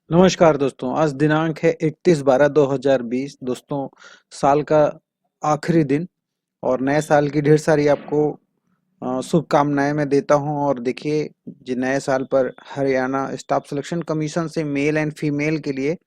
नमस्कार दोस्तों, आज दिनांक है 31/12/2020। दोस्तों, साल का आखिरी दिन और नए साल की ढेर सारी आपको शुभकामनाएं मैं देता हूं। और देखिए, जी नए साल पर हरियाणा स्टाफ सिलेक्शन कमीशन से मेल एंड फीमेल के लिए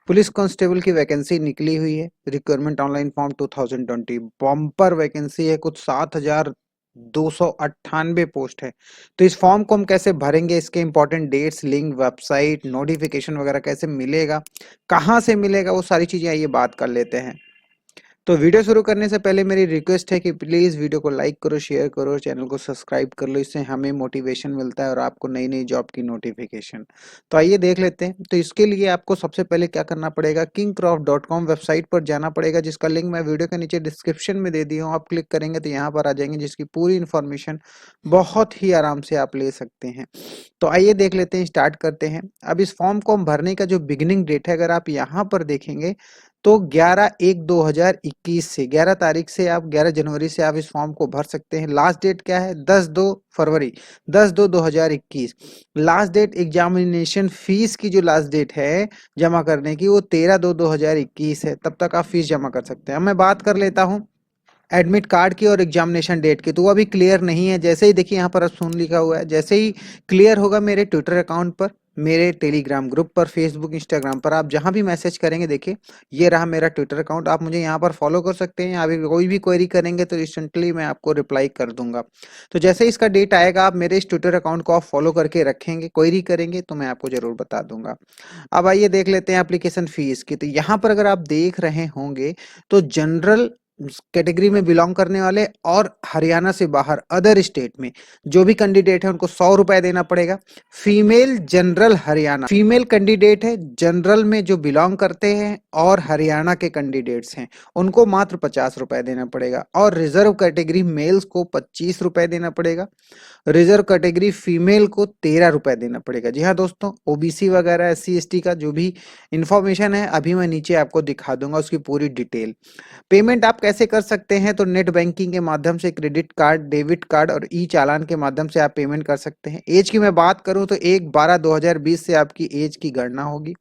पुलिस कांस्टेबल की वैकेंसी निकली हुई है। Requirement online form 2020 bumper vacancy है, कुछ 7,298 पोस्ट है। तो इस फॉर्म को हम कैसे भरेंगे, इसके important dates, link, website, notification वगैरह कैसे मिलेगा, कहाँ से मिलेगा, वो सारी चीजें आइए बात कर लेते हैं। तो वीडियो शुरू करने से पहले मेरी रिक्वेस्ट है कि प्लीज़ वीडियो को लाइक करो, शेयर करो, चैनल को सब्सक्राइब कर लो। इससे हमें मोटिवेशन मिलता है और आपको नई नई जॉब की नोटिफिकेशन। तो आइए देख लेते हैं। तो इसके लिए आपको सबसे पहले क्या करना पड़ेगा, kingcraft.com वेबसाइट पर जाना पड़ेगा, जिसका लिंक मैं वीडियो के नीचे डिस्क्रिप्शन में दे दी हूँ। आप क्लिक करेंगे तो यहाँ पर आ जाएंगे, जिसकी पूरी इन्फॉर्मेशन बहुत ही आराम से आप ले सकते हैं। तो आइए देख लेते हैं, स्टार्ट करते हैं। अब इस फॉर्म को हम भरने का जो बिगिनिंग डेट है, अगर आप यहाँ पर देखेंगे तो 11/1/2021 से 11 तारीख से आप 11 जनवरी से आप इस फॉर्म को भर सकते हैं। लास्ट डेट क्या है, 10/2 फरवरी 10/2/2021। लास्ट डेट एग्जामिनेशन फीस की जो लास्ट डेट है जमा करने की, वो 13/2/2021 है। तब तक आप फीस जमा कर सकते हैं। अब मैं बात कर लेता हूँ एडमिट कार्ड की और एग्जामिनेशन डेट की। तो वो अभी क्लियर नहीं है। जैसे ही देखिए यहाँ पर असून लिखा हुआ है, जैसे ही क्लियर होगा मेरे ट्विटर अकाउंट पर, मेरे टेलीग्राम ग्रुप पर, फेसबुक, इंस्टाग्राम पर, आप जहां भी मैसेज करेंगे, देखिए ये रहा मेरा ट्विटर अकाउंट। आप मुझे यहाँ पर फॉलो कर सकते हैं। आप कोई भी क्वेरी करेंगे तो इंस्टेंटली मैं आपको रिप्लाई कर दूंगा। तो जैसे ही इसका डेट आएगा, आप मेरे इस ट्विटर अकाउंट को आप फॉलो करके रखेंगे, क्वेरी करेंगे तो मैं आपको जरूर बता दूंगा। अब आइए देख लेते हैं एप्लीकेशन फीस की। तो यहाँ पर अगर आप देख रहे होंगे तो जनरल कैटेगरी में बिलोंग करने वाले और हरियाणा से बाहर अदर स्टेट में जो भी कैंडिडेट है, उनको 100 रुपए देना पड़ेगा। Female general Haryana, female candidate है जनरल में जो बिलोंग करते हैं और हरियाणा के कैंडिडेट्स हैं, उनको मात्र 50 रुपए देना पड़ेगा। और रिजर्व कैटेगरी मेल्स को 25 रुपए देना पड़ेगा। रिजर्व कैटेगरी फीमेल को 13 रुपए देना पड़ेगा। जी हाँ दोस्तों, ओबीसी वगैरह, SC ST का जो भी इंफॉर्मेशन है अभी मैं नीचे आपको दिखा दूंगा, उसकी पूरी डिटेल। पेमेंट आप कैसे कर सकते हैं, तो नेट बैंकिंग के माध्यम से, क्रेडिट कार्ड, डेबिट कार्ड और ई चालान के माध्यम से आप पेमेंट कर सकते हैं। एज की मैं बात करूं तो 1/12/2020 से आपकी एज की गणना होगी।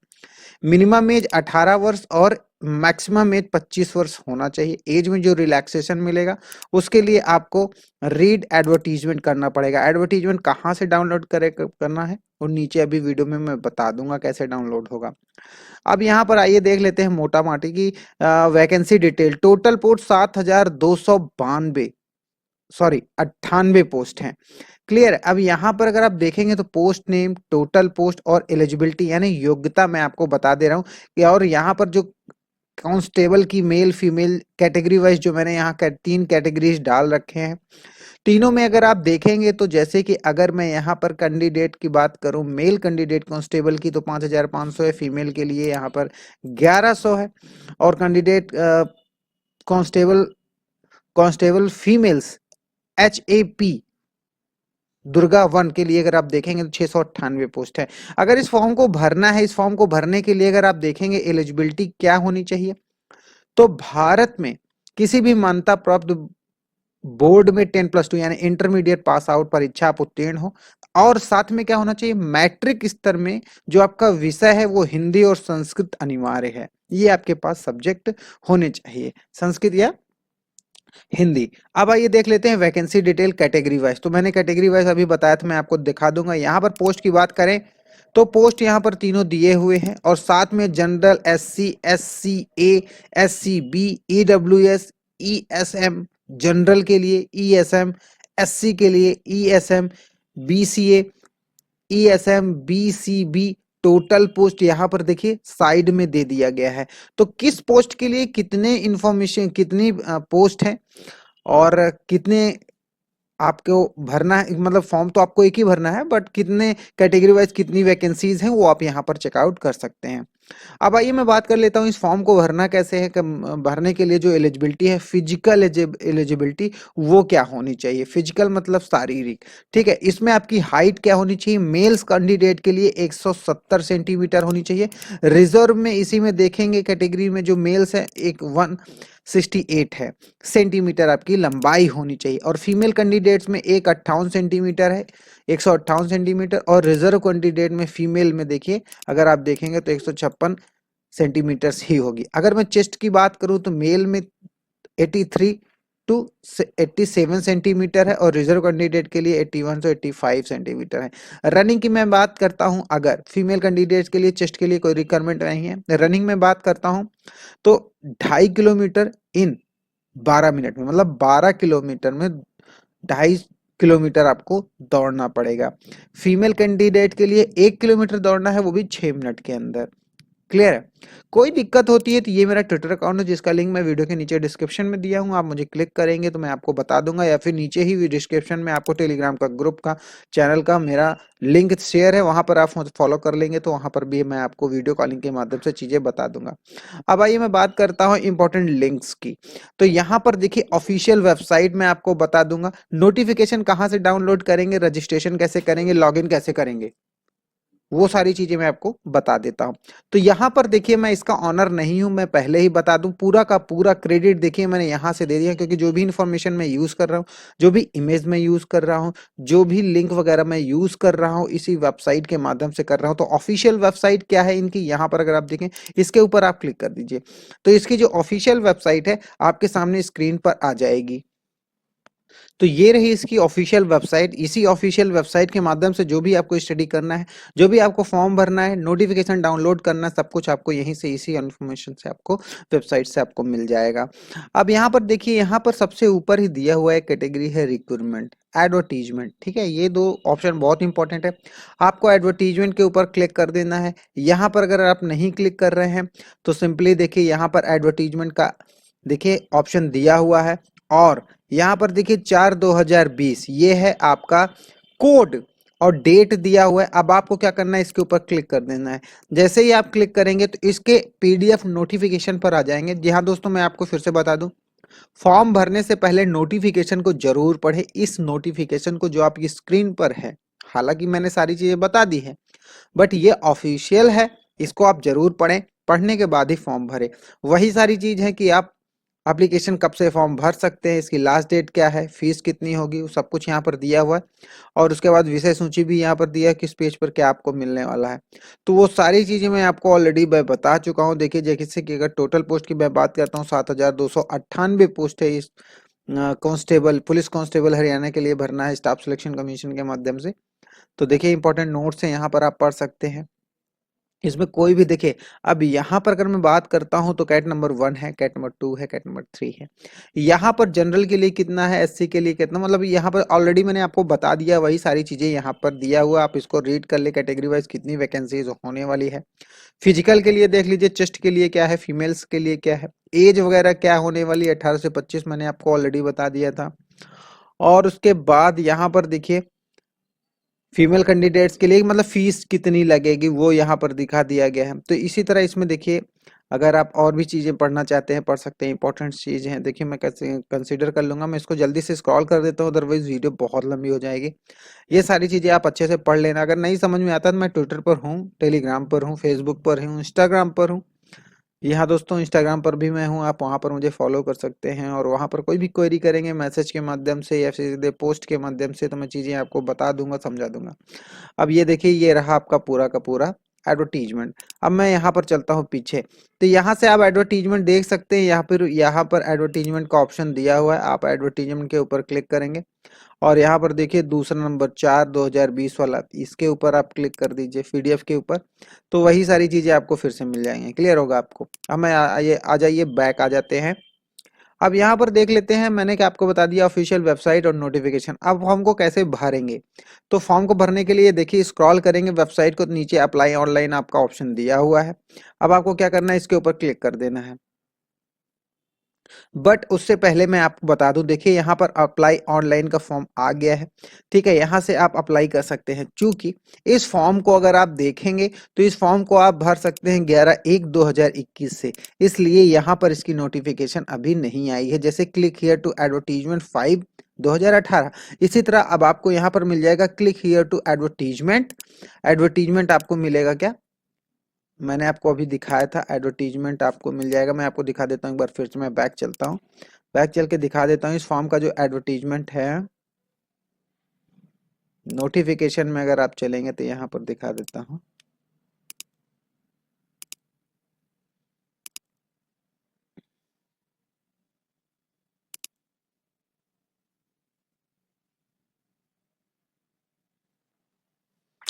मिनिमम एज 18 वर्ष और मैक्सिमम एज 25 वर्ष होना चाहिए। एज में जो रिलैक्सेशन मिलेगा उसके लिए आपको रीड एडवर्टीजमेंट करना पड़ेगा। एडवर्टीजमेंट कहाँ से डाउनलोड करना है और नीचे अभी वीडियो में मैं बता दूंगा कैसे डाउनलोड होगा। अब यहाँ पर आइए देख लेते हैं मोटा माटी की vacancy detail. Total post 7,292, sorry 98 post हैं। क्लियर। अब यहाँ पर अगर आप देखेंगे तो पोस्ट नेम, टोटल पोस्ट और एलिजिबिलिटी यानी योग्यता मैं आपको बता दे रहा हूँ कि, और यहाँ पर जो कांस्टेबल की मेल फीमेल कैटेगरी वाइज जो मैंने यहाँ 3 कैटेगरीज डाल रखे हैं, तीनों में अगर आप देखेंगे तो जैसे कि अगर मैं यहाँ पर कैंडिडेट की बात करूं, मेल कैंडिडेट कांस्टेबल की तो 5,500 है, फीमेल के लिए यहाँ पर 1,100 है। और candidate constable constable females HAP Durga 1 के लिए अगर आप देखेंगे तो 698 पोस्ट है। अगर इस फॉर्म को भरना है, इस फॉर्म को भरने के लिए अगर आप देखेंगे एलिजिबिलिटी क्या होनी चाहिए, तो भारत में किसी भी मान्यता प्राप्त बोर्ड में 10+2 यानी इंटरमीडिएट पास आउट परीक्षा आप उत्तीर्ण हो। और साथ में क्या होना चाहिए, मैट्रिक स्तर में जो आपका विषय है वो हिंदी और संस्कृत अनिवार्य है। ये आपके पास सब्जेक्ट होने चाहिए, संस्कृत या हिंदी। अब आइए देख लेते हैं वैकेंसी डिटेल कैटेगरी वाइज। तो मैंने कैटेगरी वाइज अभी बताया था, मैं आपको दिखा दूंगा। यहाँ पर पोस्ट की बात करें तो पोस्ट यहाँ पर तीनों दिए हुए हैं और साथ में general, SC SCA SCB EWS ESM, general के लिए ESM, SC के लिए ESM, BCA ESM BCB। Total post यहाँ पर देखिए साइड में दे दिया गया है। तो किस पोस्ट के लिए कितने इंफॉर्मेशन, कितनी पोस्ट है और कितने आपको भरना है, मतलब फॉर्म तो आपको एक ही भरना है, बट कितने कैटेगरी वाइज कितनी वैकेंसीज हैं वो आप यहाँ पर चेकआउट कर सकते हैं। अब आइए मैं बात कर लेता हूँ इस फॉर्म को भरना कैसे है। भरने के लिए जो एलिजिबिलिटी है, फिजिकल एलिजिबिलिटी वो क्या होनी चाहिए। फिजिकल मतलब शारीरिक, ठीक है। इसमें आपकी हाइट क्या होनी चाहिए, मेल्स कैंडिडेट के लिए 170 सेंटीमीटर होनी चाहिए। रिजर्व में इसी में देखेंगे कैटेगरी में जो मेल्स है, 168 है सेंटीमीटर आपकी लंबाई होनी चाहिए। और फीमेल कैंडिडेट्स में 158 सेंटीमीटर है। 158 सेंटीमीटर, और रिजर्व कैंडिडेट में फीमेल में देखिए अगर आप देखेंगे तो 156 सेंटीमीटर ही होगी। अगर मैं चेस्ट की बात करूं तो मेल में 83 टू 87 सेंटीमीटर है, और रिजर्व कैंडिडेट के लिए 81 से 85 सेंटीमीटर है। रनिंग की मैं बात करता हूं, अगर फीमेल कैंडिडेट के लिए चेस्ट के लिए कोई रिक्वायरमेंट नहीं है, रनिंग में बात करता हूं तो 2.5 किलोमीटर इन 12 मिनट में, मतलब 12 किलोमीटर में 2.5 किलोमीटर आपको दौड़ना पड़ेगा। फीमेल कैंडिडेट के लिए 1 किलोमीटर दौड़ना है, वो भी 6 मिनट के अंदर। क्लियर है? कोई दिक्कत होती है तो ये मेरा ट्विटर अकाउंट है जिसका लिंक मैं वीडियो के नीचे डिस्क्रिप्शन में दिया हूँ, आप मुझे क्लिक करेंगे तो मैं आपको बता दूंगा, या फिर नीचे ही डिस्क्रिप्शन में आपको टेलीग्राम का ग्रुप का चैनल का मेरा लिंक शेयर है, वहां पर आप फॉलो कर लेंगे तो वहां पर भी मैं आपको वीडियो कॉलिंग के माध्यम से चीजें बता दूंगा। अब आइए मैं बात करता हूँ इंपॉर्टेंट लिंक्स की। तो यहाँ पर देखिए ऑफिशियल वेबसाइट में आपको बता दूंगा, नोटिफिकेशन कहाँ से डाउनलोड करेंगे, रजिस्ट्रेशन कैसे करेंगे, लॉगिन कैसे करेंगे, वो सारी चीजें मैं आपको बता देता हूं। तो यहां पर देखिए मैं इसका ऑनर नहीं हूं, मैं पहले ही बता दूं, पूरा का पूरा क्रेडिट देखिए मैंने यहां से दे दिया, क्योंकि जो भी इंफॉर्मेशन मैं यूज कर रहा हूं, जो भी इमेज मैं यूज कर रहा हूं, जो भी लिंक वगैरह मैं यूज कर रहा हूं, इसी वेबसाइट के माध्यम से कर रहा हूं। तो ऑफिशियल वेबसाइट क्या है इनकी, यहां पर अगर आप देखें इसके ऊपर आप क्लिक कर दीजिए, तो इसकी जो ऑफिशियल वेबसाइट है आपके सामने स्क्रीन पर आ जाएगी। तो ये रही इसकी ऑफिशियल वेबसाइट। इसी ऑफिशियल वेबसाइट के माध्यम से जो भी आपको स्टडी करना है, जो भी आपको फॉर्म भरना है, नोटिफिकेशन डाउनलोड करना है, सब कुछ आपको यहीं से इसी इन्फॉर्मेशन से आपको वेबसाइट से आपको मिल जाएगा। अब यहाँ पर देखिए, यहाँ पर सबसे ऊपर ही दिया हुआ है कैटेगरी है रिक्रूटमेंट एडवर्टीजमेंट। ठीक है, ये दो ऑप्शन बहुत इंपॉर्टेंट है। आपको एडवर्टीजमेंट के ऊपर क्लिक कर देना है। यहाँ पर अगर आप नहीं क्लिक कर रहे हैं तो सिंपली देखिए यहाँ पर एडवर्टीजमेंट का देखिए ऑप्शन दिया हुआ है, और यहाँ पर देखिए 4/2020 ये है आपका कोड, और डेट दिया हुआ है। अब आपको क्या करना है, इसके ऊपर क्लिक कर देना है। जैसे ही आप क्लिक करेंगे तो इसके पीडीएफ नोटिफिकेशन पर आ जाएंगे। जी हाँ दोस्तों, मैं आपको फिर से बता दूं, फॉर्म भरने से पहले नोटिफिकेशन को जरूर पढ़े। इस नोटिफिकेशन को जो आपकी स्क्रीन पर है, हालांकि मैंने सारी चीजें बता दी है, बट ये ऑफिशियल है, इसको आप जरूर पढ़ें। पढ़ने के बाद ही फॉर्म भरें। वही सारी चीज है कि आप एप्लीकेशन कब से फॉर्म भर सकते हैं, इसकी लास्ट डेट क्या है, फीस कितनी होगी, वो सब कुछ यहाँ पर दिया हुआ है। और उसके बाद विषय सूची भी यहाँ पर दिया है, किस पेज पर क्या आपको मिलने वाला है। तो वो सारी चीजें मैं आपको ऑलरेडी बता चुका हूँ। देखिए जैसे कि अगर टोटल पोस्ट की मैं बात करता हूँ, 7,298 पोस्ट है इस कांस्टेबल, पुलिस कांस्टेबल हरियाणा के लिए भरना है स्टाफ सिलेक्शन कमीशन के माध्यम से। तो देखिए इंपॉर्टेंट नोट्स है, यहाँ पर आप पढ़ सकते हैं। इसमें कोई भी देखिए, अब यहाँ पर अगर मैं बात करता हूँ तो कैट नंबर 1 है, कैट नंबर 2 है, कैट नंबर 3 है। यहाँ पर जनरल के लिए कितना है, एससी के लिए कितना, मतलब यहाँ पर ऑलरेडी मैंने आपको बता दिया, वही सारी चीजें यहाँ पर दिया हुआ, आप इसको रीड कर ले, कैटेगरी वाइज कितनी वैकेंसीज होने वाली है। फिजिकल के लिए देख लीजिए, चेस्ट के लिए क्या है, फीमेल्स के लिए क्या है, एज वगैरह क्या होने वाली है, 18 से 25 मैंने आपको ऑलरेडी बता दिया था। और उसके बाद यहाँ पर देखिए फीमेल कैंडिडेट्स के लिए मतलब फीस कितनी लगेगी वो यहाँ पर दिखा दिया गया है। तो इसी तरह इसमें देखिए, अगर आप और भी चीजें पढ़ना चाहते हैं पढ़ सकते हैं, इंपॉर्टेंट चीजें हैं। देखिए मैं कैसे कंसीडर कर लूंगा, मैं इसको जल्दी से स्क्रॉल कर देता हूँ, अदरवाइज वीडियो बहुत लंबी हो जाएगी। ये सारी चीजें आप अच्छे से पढ़ लेना। अगर नहीं समझ में आता तो मैं ट्विटर पर हूँ, टेलीग्राम पर हूँ, फेसबुक पर हूँ, इंस्टाग्राम पर हूँ। यहाँ दोस्तों इंस्टाग्राम पर भी मैं हूँ, आप वहाँ पर मुझे फॉलो कर सकते हैं, और वहाँ पर कोई भी क्वेरी करेंगे मैसेज के माध्यम से या फिर सीधे पोस्ट के माध्यम से, तो मैं चीज़ें आपको बता दूंगा, समझा दूंगा। अब ये देखिए, ये रहा आपका पूरा का पूरा एडवर्टीजमेंट। अब मैं यहाँ पर चलता हूँ पीछे, तो यहाँ से आप एडवर्टीजमेंट देख सकते हैं। यहाँ पर एडवर्टीजमेंट का ऑप्शन दिया हुआ है, आप एडवर्टीजमेंट के ऊपर क्लिक करेंगे, और यहाँ पर देखिए दूसरा नंबर 4/2020 वाला, इसके ऊपर आप क्लिक कर दीजिए पीडीएफ के ऊपर, तो वही सारी चीजें आपको फिर से मिल जाएंगी। क्लियर होगा आपको। अब मैं आ जाइए बैक आ जाते हैं। अब यहाँ पर देख लेते हैं, मैंने क्या आपको बता दिया ऑफिशियल वेबसाइट और नोटिफिकेशन। अब फॉर्म को कैसे भरेंगे, तो फॉर्म को भरने के लिए देखिए स्क्रॉल करेंगे वेबसाइट को, तो नीचे अप्लाई ऑनलाइन आपका ऑप्शन दिया हुआ है। अब आपको क्या करना है, इसके ऊपर क्लिक कर देना है। बट उससे पहले मैं आपको बता दूं, देखिए यहाँ पर अप्लाई ऑनलाइन का फॉर्म आ गया है। ठीक है, यहाँ से आप अप्लाई कर सकते हैं। चूंकि इस फॉर्म को अगर आप देखेंगे तो इस फॉर्म को आप भर सकते हैं 11/1/2021 से, इसलिए यहाँ पर इसकी नोटिफिकेशन अभी नहीं आई है। जैसे क्लिक हियर टू एडवर्टीजमेंट 5/2018, इसी तरह अब आपको यहाँ पर मिल जाएगा click here to advertisement. Advertisement आपको मिलेगा क्या, मैंने आपको अभी दिखाया था, एडवर्टीजमेंट आपको मिल जाएगा। मैं आपको दिखा देता हूँ एक बार फिर से, मैं बैक चलता हूँ, बैक चल के दिखा देता हूँ इस फॉर्म का जो एडवर्टीजमेंट है। नोटिफिकेशन में अगर आप चलेंगे तो यहाँ पर दिखा देता हूँ।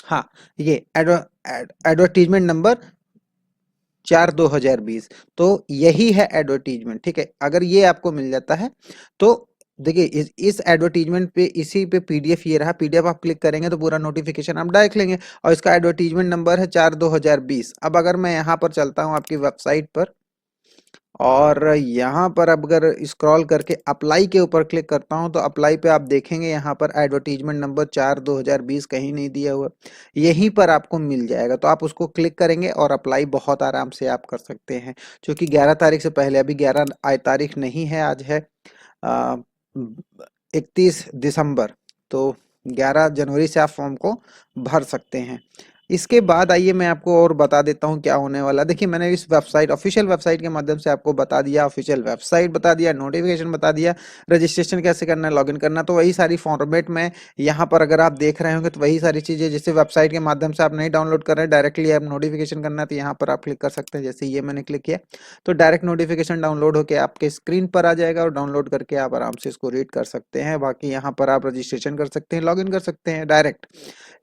हाँ, ये एडवर्टीजमेंट नंबर 4/2020, तो यही है एडवर्टीजमेंट। ठीक है, अगर ये आपको मिल जाता है तो देखिए इस एडवर्टीजमेंट पे, इसी पे पीडीएफ ये रहा, पीडीएफ आप क्लिक करेंगे तो पूरा नोटिफिकेशन आप डायरेक्ट लेंगे और इसका एडवर्टीजमेंट नंबर है 4/2020। अब अगर मैं यहाँ पर चलता हूँ आपकी वेबसाइट पर और यहाँ पर अब अगर स्क्रॉल करके अप्लाई के ऊपर क्लिक करता हूँ तो अप्लाई पे आप देखेंगे यहाँ पर एडवर्टीजमेंट नंबर 4/2020 कहीं नहीं दिया हुआ, यहीं पर आपको मिल जाएगा। तो आप उसको क्लिक करेंगे और अप्लाई बहुत आराम से आप कर सकते हैं, क्योंकि 11 तारीख से पहले, अभी 11 तारीख नहीं है, आज है 31 दिसंबर, तो 11 जनवरी से आप फॉर्म को भर सकते हैं। इसके बाद आइए मैं आपको और बता देता हूँ क्या होने वाला। देखिए मैंने इस वेबसाइट, ऑफिशियल वेबसाइट के माध्यम से आपको बता दिया, ऑफिशियल वेबसाइट बता दिया, नोटिफिकेशन बता दिया, रजिस्ट्रेशन कैसे करना है, लॉगिन करना, तो वही सारी फॉर्मेट में यहाँ पर अगर आप देख रहे होंगे तो वही सारी चीज़ें, जैसे वेबसाइट के माध्यम से आप नहीं डाउनलोड कर रहे हैं, डायरेक्टली आप नोटिफिकेशन करना है तो यहाँ पर आप क्लिक कर सकते हैं। जैसे ये मैंने क्लिक किया तो डायरेक्ट नोटिफिकेशन डाउनलोड होकर आपके स्क्रीन पर आ जाएगा और डाउनलोड करके आप आराम से इसको रीड कर सकते हैं। बाकी यहाँ पर आप रजिस्ट्रेशन कर सकते हैं, लॉगिन कर सकते हैं डायरेक्ट।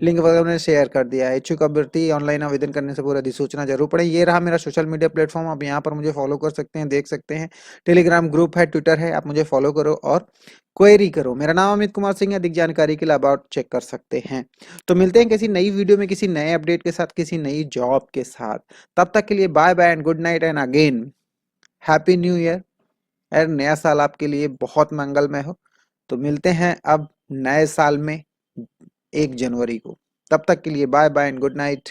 लिंक वगैरह मैंने शेयर कर दिया है। इच्छुक अभ्यर्थी ऑनलाइन आवेदन करने से पूर्व अधिसूचना जरूर पढ़ें। ये रहा मेरा सोशल मीडिया प्लेटफॉर्म, आप यहाँ पर मुझे फॉलो कर सकते हैं, देख सकते हैं। टेलीग्राम ग्रुप है, ट्विटर है, आप मुझे फॉलो करो और क्वेरी करो। मेरा नाम अमित कुमार सिंह है। अधिक जानकारी के लिए अबाउट चेक कर सकते हैं। तो मिलते हैं किसी नई वीडियो में, किसी नए अपडेट के साथ, किसी नई जॉब के साथ। तब तक के लिए bye bye and good night and again happy new year. और नया साल आपके लिए बहुत मंगलमय हो। तो मिलते हैं अब नए साल में 1 जनवरी को। तब तक के लिए bye bye and good night.